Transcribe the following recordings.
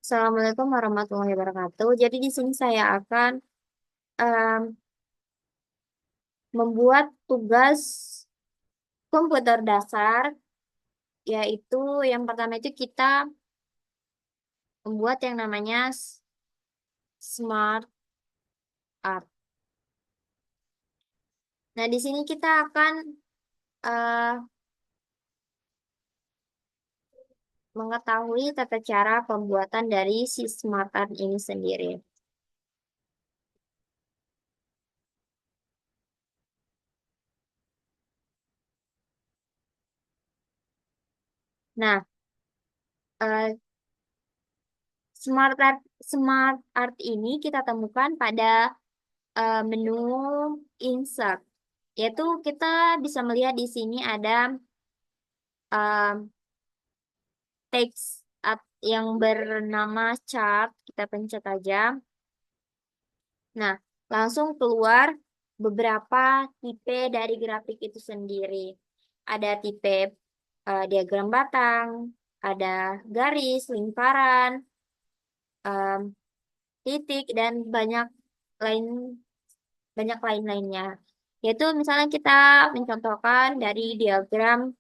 Assalamualaikum warahmatullahi wabarakatuh. Jadi di sini saya akan em, membuat tugas komputer dasar, yaitu yang pertama itu kita membuat yang namanya Smart Art. Nah, di sini kita akan eh, mengetahui tata cara pembuatan dari si Smart Art ini sendiri. Nah, eh, Smart Art ini kita temukan pada menu insert. Yaitu kita bisa melihat di sini ada um, teks yang bernama chart. Kita pencet aja. Nah, langsung keluar beberapa tipe dari grafik itu sendiri. Ada tipe diagram batang, ada garis, lingkaran, um, titik, dan lain banyak lain-lainnya. Yaitu misalnya kita mencontohkan dari diagram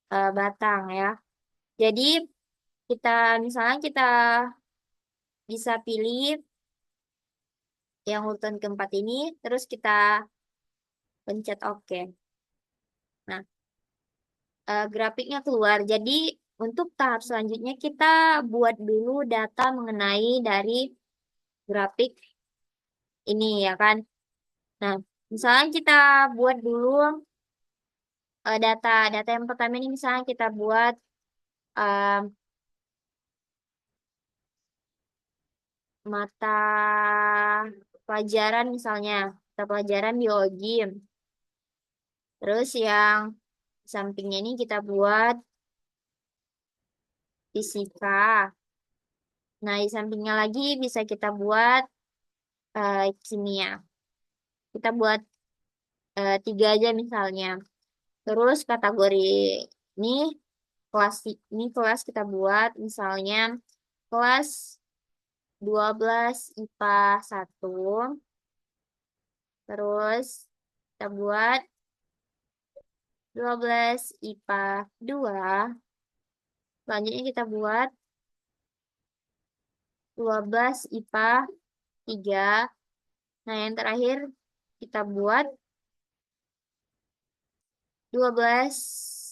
batang ya. Jadi kita misalnya kita bisa pilih yang urutan keempat ini, terus kita pencet OK. Nah, grafiknya keluar. Jadi untuk tahap selanjutnya kita buat dulu data mengenai dari grafik ini ya kan. Nah, misalnya kita buat dulu data yang pertama ini misalnya kita buat eh, mata pelajaran misalnya, mata pelajaran biologi. Terus yang sampingnya ini kita buat fisika. Nah, di sampingnya lagi bisa kita buat kimia. Kita buat tiga aja misalnya. Terus kategori ini ini kelas kita buat misalnya kelas 12 IPA 1. Terus kita buat 12 IPA 2. Selanjutnya kita buat 12 IPA 3. Nah, yang terakhir kita buat 12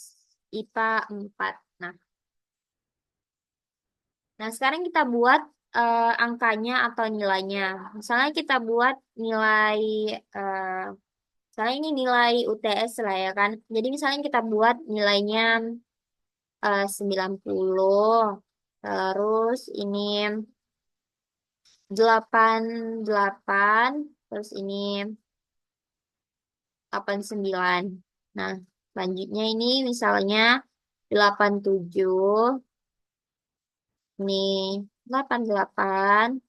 IPA 4. Nah, sekarang kita buat angkanya atau nilainya. Misalnya kita buat nilai, eh, misalnya ini nilai UTS lah ya kan. Jadi misalnya kita buat nilainya 90. Terus ini 88. Terus ini 89. Nah, selanjutnya ini misalnya 87. Ini 88.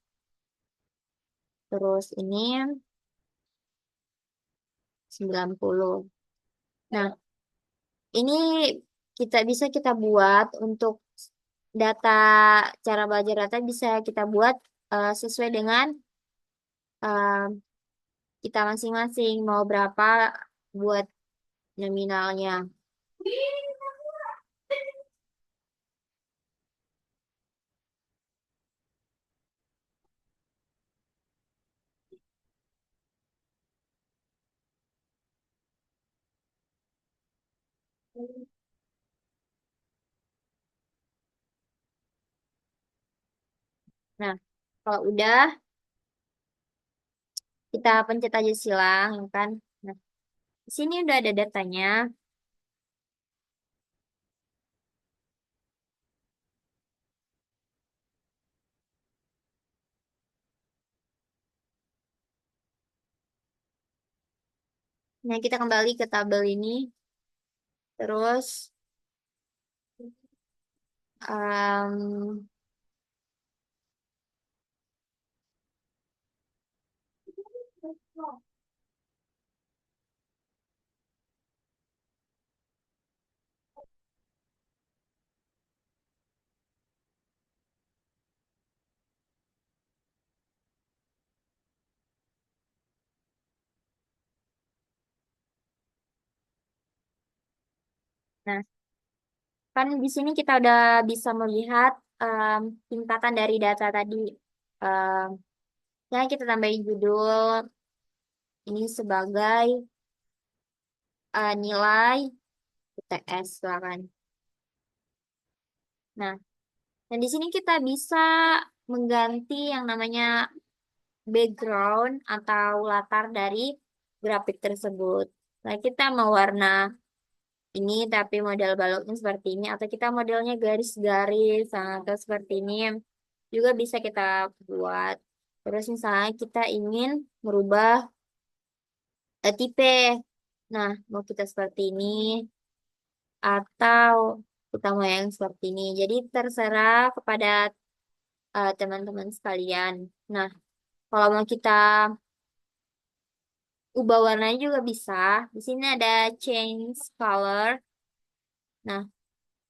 Terus ini 90. Nah, ini kita buat untuk data, cara belajar data bisa kita buat sesuai dengan eh, kita masing-masing mau berapa buat nominalnya. Nah, kalau udah kita pencet aja silang ya kan. Nah, di sini udah ada datanya. Nah, kita kembali ke tabel ini. Terus em, Nah, kan di sini kita udah bisa melihat tingkatan dari data tadi. Em, ya, kita tambahin judul ini sebagai nilai UTS lah kan. Nah, dan di sini kita bisa mengganti yang namanya background atau latar dari grafik tersebut. Nah, kita mau warna ini tapi model baloknya seperti ini atau kita modelnya garis-garis atau seperti ini juga bisa kita buat. Terus misalnya kita ingin merubah tipe. Nah, mau kita seperti ini atau kita mau yang seperti ini. Jadi terserah kepada teman-teman sekalian. Nah, kalau mau kita ubah warnanya juga bisa. Di sini ada change color. Nah,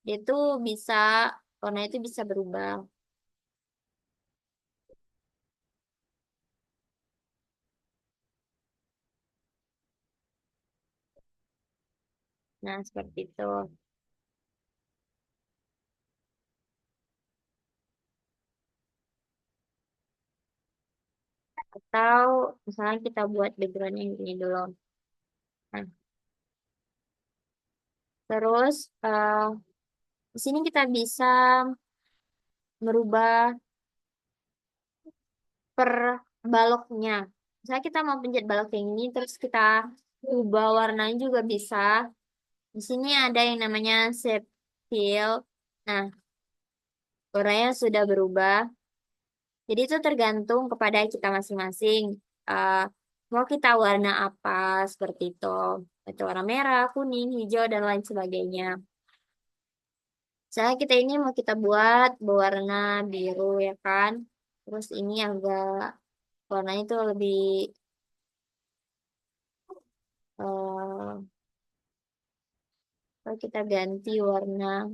dia tuh bisa warna itu bisa berubah. Nah, seperti itu. Atau misalnya kita buat background yang ini dulu. Nah, terus di sini kita bisa merubah per baloknya. Misalnya kita mau pencet balok yang ini, terus kita ubah warnanya juga bisa. Di sini ada yang namanya shape fill. Nah, warnanya sudah berubah. Jadi itu tergantung kepada kita masing-masing. Eh, mau kita warna apa seperti itu. Itu warna merah, kuning, hijau, dan lain sebagainya. Misalnya kita ini mau kita buat berwarna biru ya kan. Terus ini agak warnanya itu lebih eh kalau kita ganti warna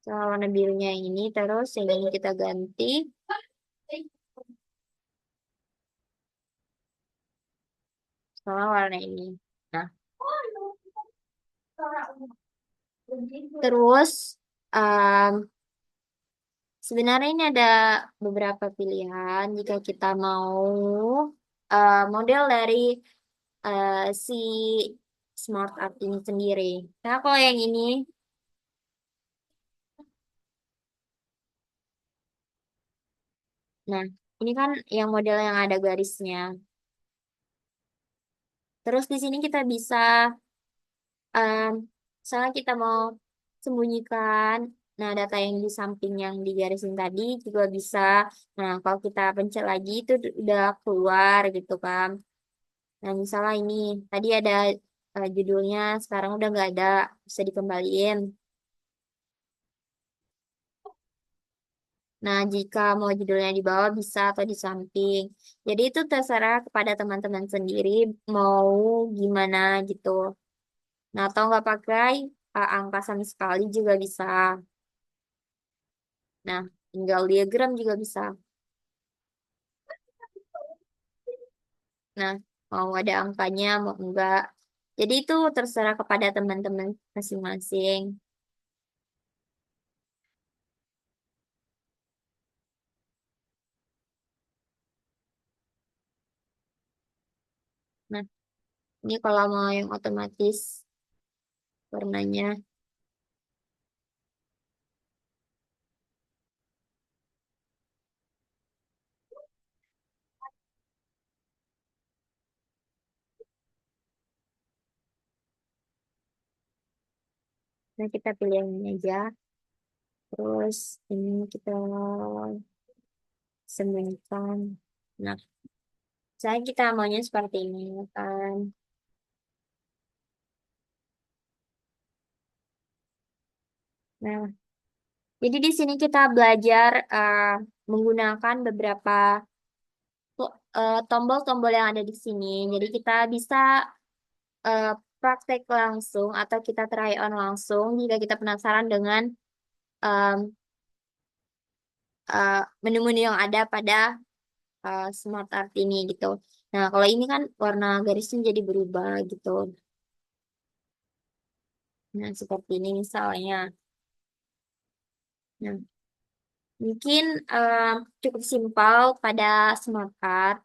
sama warna birunya yang ini, terus yang ini kita ganti sama warna ini. Nah, terus em, sebenarnya ini ada beberapa pilihan jika kita mau model dari si Smart Art ini sendiri. Nah, kalau yang ini, nah ini kan yang model yang ada garisnya. Terus di sini kita bisa, em, misalnya kita mau sembunyikan, nah data yang di samping yang digarisin tadi juga bisa. Nah, kalau kita pencet lagi itu udah keluar gitu kan. Nah, misalnya ini tadi ada judulnya, sekarang udah nggak ada, bisa dikembaliin. Nah, jika mau judulnya di bawah bisa atau di samping. Jadi itu terserah kepada teman-teman sendiri mau gimana gitu. Nah, atau nggak pakai angka sama sekali juga bisa. Nah, tinggal diagram juga bisa. Nah, mau ada angkanya, mau enggak. Jadi itu terserah kepada teman-teman masing-masing. Nah, ini kalau mau yang otomatis warnanya. Nah, kita pilih yang ini aja. Terus ini kita sembunyikan. Nah, saya kita maunya seperti ini kan. Nah, jadi di sini kita belajar menggunakan beberapa tombol-tombol yang ada di sini. Jadi kita bisa eh, praktek langsung atau kita try on langsung jika kita penasaran dengan em, eh, menu-menu yang ada pada smart art ini gitu. Nah, kalau ini kan warna garisnya jadi berubah gitu. Nah, seperti ini misalnya. Nah, mungkin eh, cukup simpel pada smart art.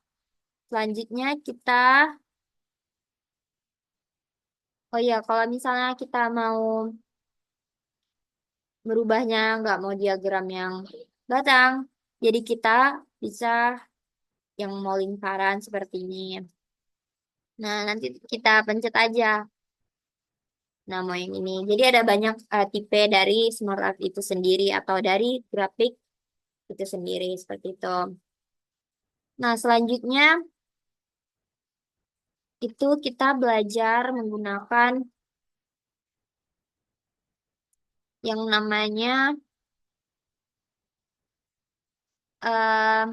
Selanjutnya kita, oh ya, kalau misalnya kita mau merubahnya, nggak mau diagram yang batang, jadi kita bisa yang mau lingkaran seperti ini. Nah, nanti kita pencet aja. Nah, mau yang ini. Jadi ada banyak tipe dari smart art itu sendiri atau dari grafik itu sendiri seperti itu. Nah, selanjutnya itu kita belajar menggunakan yang namanya eh,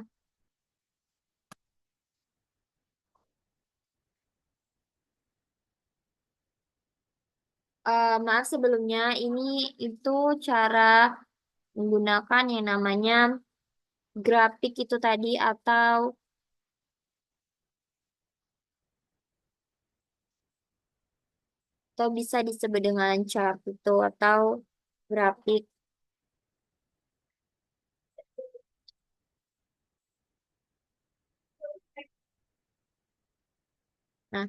maaf sebelumnya ini itu cara menggunakan yang namanya grafik itu tadi atau bisa disebut dengan chart itu atau grafik. Nah,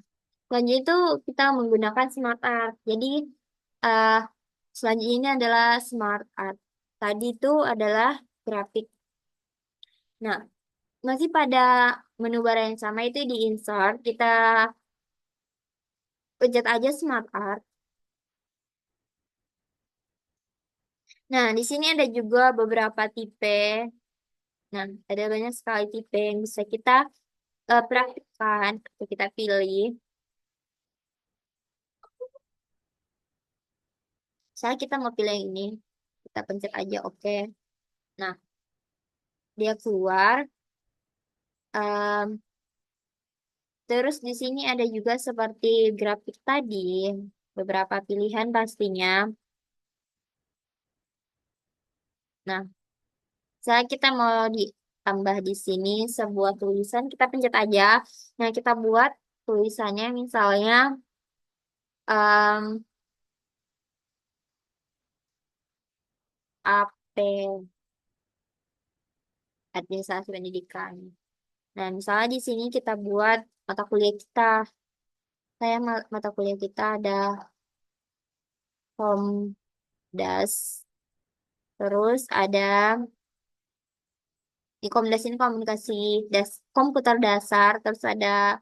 selanjutnya itu kita menggunakan smart art. Jadi eh selanjutnya ini adalah smart art. Tadi itu adalah grafik. Nah, masih pada menu bar yang sama itu di insert, kita pencet aja smart art. Nah, di sini ada juga beberapa tipe. Nah, ada banyak sekali tipe yang bisa kita praktikkan atau kita pilih. Saya kita mau pilih yang ini, kita pencet aja oke. Nah, dia keluar. Em, Terus di sini ada juga seperti grafik tadi, beberapa pilihan pastinya. Nah, saya kita mau ditambah di sini sebuah tulisan, kita pencet aja. Nah, kita buat tulisannya misalnya em, AP, Administrasi Pendidikan. Nah, misalnya di sini kita buat mata kuliah kita. Saya mata kuliah kita ada Komdas, terus ada di Komdas ini komunikasi komputer dasar, terus ada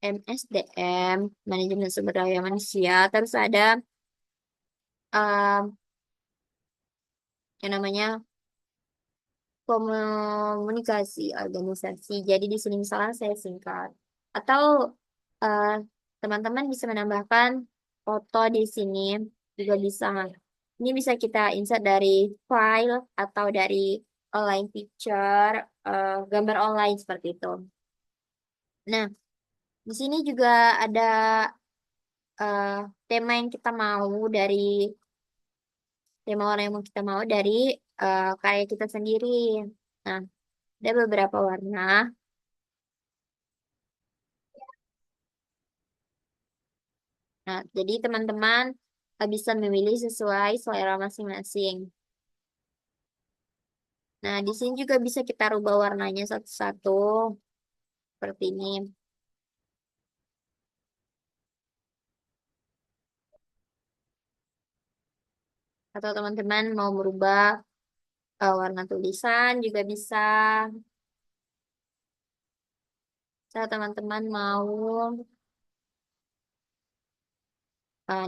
MSDM, manajemen sumber daya manusia, terus ada um, yang namanya komunikasi organisasi. Jadi di sini misalnya saya singkat. Atau eh, teman-teman bisa menambahkan foto di sini juga bisa. Ini bisa kita insert dari file atau dari online picture, gambar online seperti itu. Nah, di sini juga ada eh, tema yang kita mau dari tema warna yang mau kita mau dari karya kita sendiri. Nah, ada beberapa warna. Nah, jadi teman-teman bisa memilih sesuai selera masing-masing. Nah, di sini juga bisa kita rubah warnanya satu-satu seperti ini. Atau teman-teman mau merubah warna tulisan juga bisa. Atau teman-teman mau,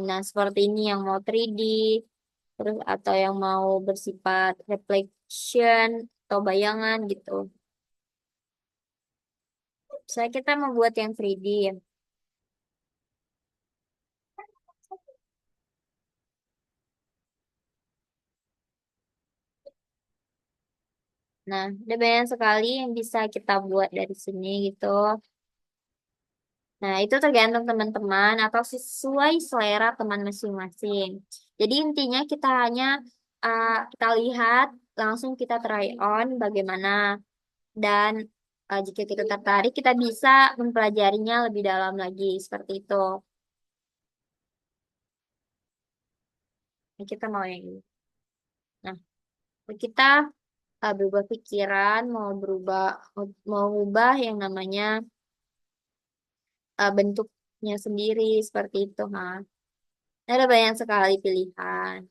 nah seperti ini yang mau 3D, terus atau yang mau bersifat reflection atau bayangan gitu. Saya kita membuat yang 3D. Nah, ada banyak sekali yang bisa kita buat dari sini gitu. Nah, itu tergantung teman-teman atau sesuai selera teman masing-masing. Jadi intinya kita hanya kita lihat, langsung kita try on bagaimana. Dan jika kita tertarik, kita bisa mempelajarinya lebih dalam lagi, seperti itu. Nah, kita mau yang ini. Nah, kita berubah pikiran, mau ubah yang namanya bentuknya sendiri, seperti itu. Nah, ada banyak sekali pilihan.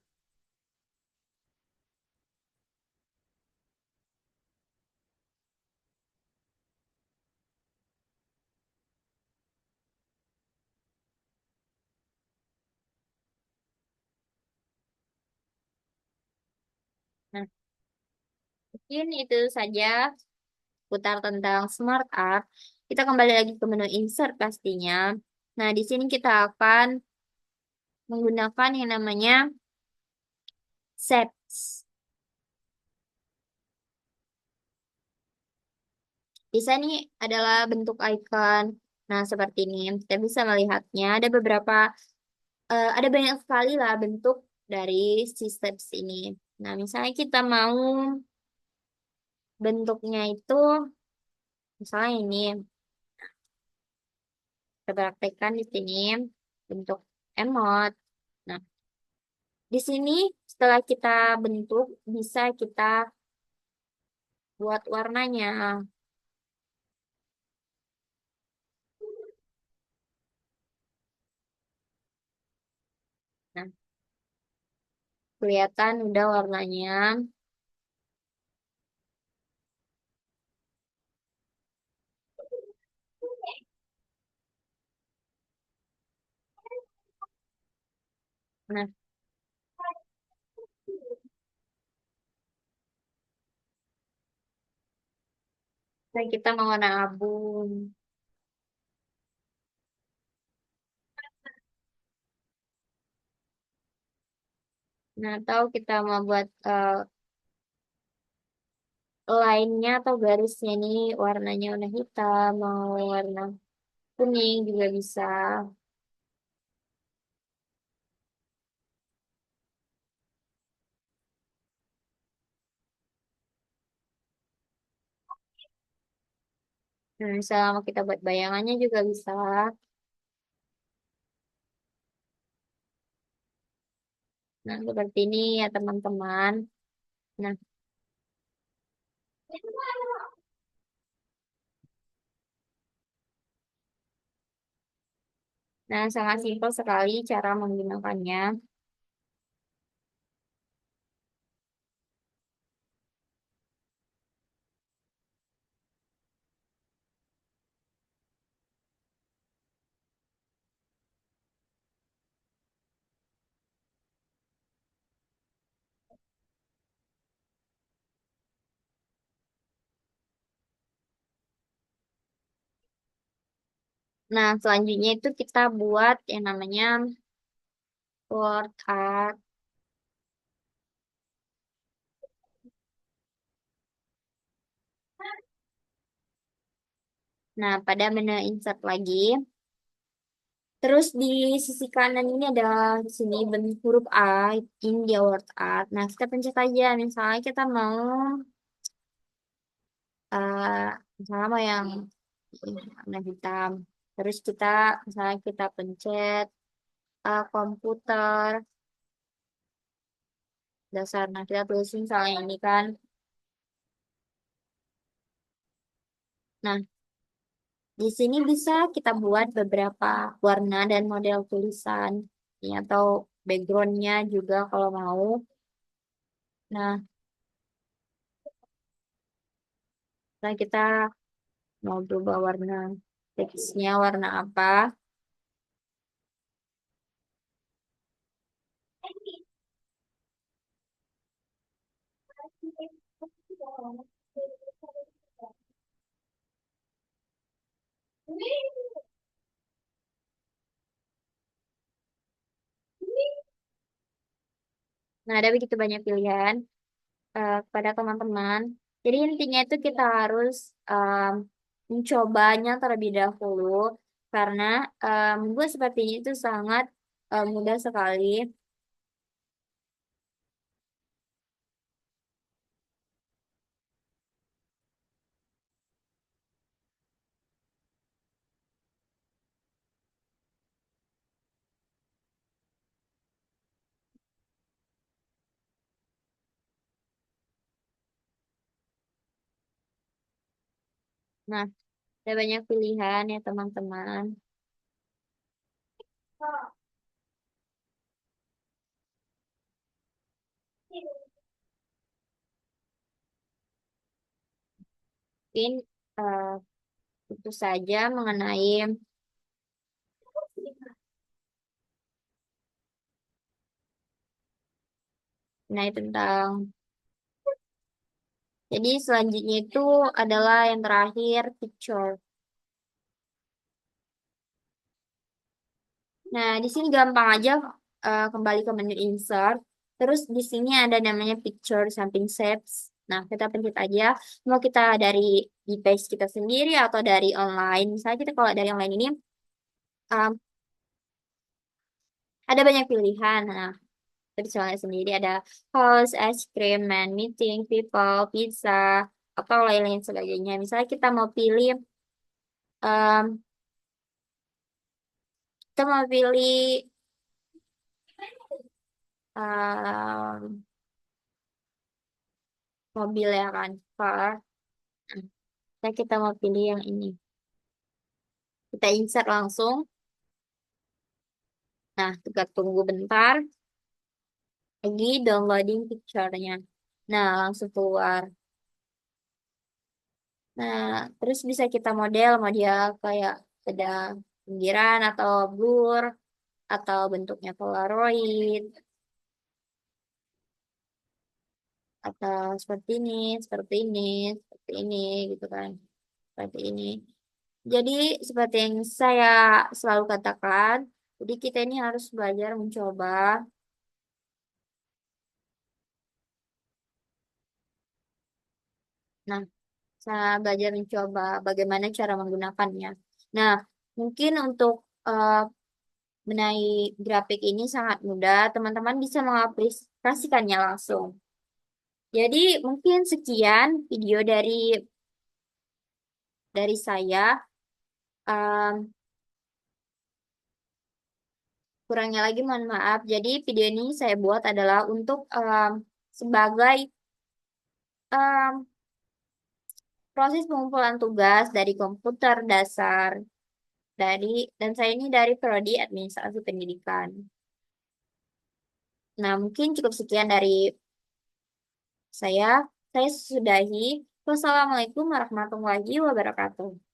Nah, mungkin itu saja putar tentang smart art. Kita kembali lagi ke menu insert pastinya. Nah, di sini kita akan menggunakan yang namanya shapes. Bisa nih adalah bentuk icon. Nah, seperti ini. Kita bisa melihatnya. Ada banyak sekali lah bentuk dari si shapes ini. Nah, misalnya kita mau bentuknya itu, misalnya ini, kita praktekkan di sini bentuk emot. Nah, di sini setelah kita bentuk, bisa kita buat warnanya. Nah, kelihatan udah warnanya. Nah, kita mau warna abu. Nah, atau kita mau buat line-nya atau garisnya ini warnanya warna hitam, mau warna kuning juga bisa. Nah, selama kita buat bayangannya juga bisa. Nah, seperti ini ya teman-teman. Nah, sangat simpel sekali cara menggunakannya. Nah, selanjutnya itu kita buat yang namanya word art. Nah, pada menu insert lagi. Terus di sisi kanan ini ada di sini bentuk huruf A, ini dia word art. Nah, kita pencet aja. Misalnya kita mau, eh misalnya mau yang warna hitam. Terus misalnya kita pencet komputer dasar. Nah, kita tulis misalnya ini kan. Nah, di sini bisa kita buat beberapa warna dan model tulisan. Ini atau backgroundnya juga kalau mau. Nah, kita mau berubah warna teksnya warna apa. Nah, ada begitu banyak pilihan kepada teman-teman. Jadi intinya itu kita harus mencobanya terlebih dahulu karena membuat seperti ini itu sangat mudah sekali. Nah, ada banyak pilihan ya teman-teman. Mungkin eh, itu saja mengenai tentang. Jadi selanjutnya itu adalah yang terakhir picture. Nah, di sini gampang aja kembali ke menu insert. Terus di sini ada namanya picture samping shapes. Nah, kita pencet aja. Mau kita dari di page kita sendiri atau dari online. Misalnya kita kalau dari online ini um, ada banyak pilihan. Nah, dari soalnya sendiri ada house, ice cream, man meeting, people, pizza, atau lain-lain sebagainya. Misalnya kita mau pilih um, kita mau pilih um, mobil ya kan, car. Nah, kita mau pilih yang ini. Kita insert langsung. Nah, kita tunggu bentar. Lagi downloading picture-nya. Nah, langsung keluar. Nah, terus bisa kita model, mau dia kayak ada pinggiran atau blur, atau bentuknya Polaroid, atau seperti ini, seperti ini, gitu kan. Seperti ini. Jadi, seperti yang saya selalu katakan, jadi kita ini harus belajar mencoba. Nah, saya belajar mencoba bagaimana cara menggunakannya. Nah, mungkin untuk eh, benahi grafik ini sangat mudah. Teman-teman bisa mengaplikasikannya langsung. Jadi, mungkin sekian video dari saya. Em, Kurangnya lagi mohon maaf. Jadi, video ini saya buat adalah untuk sebagai em, proses pengumpulan tugas dari komputer dasar dari dan saya ini dari Prodi Administrasi Pendidikan. Nah, mungkin cukup sekian dari saya. Saya sudahi. Wassalamualaikum warahmatullahi wabarakatuh.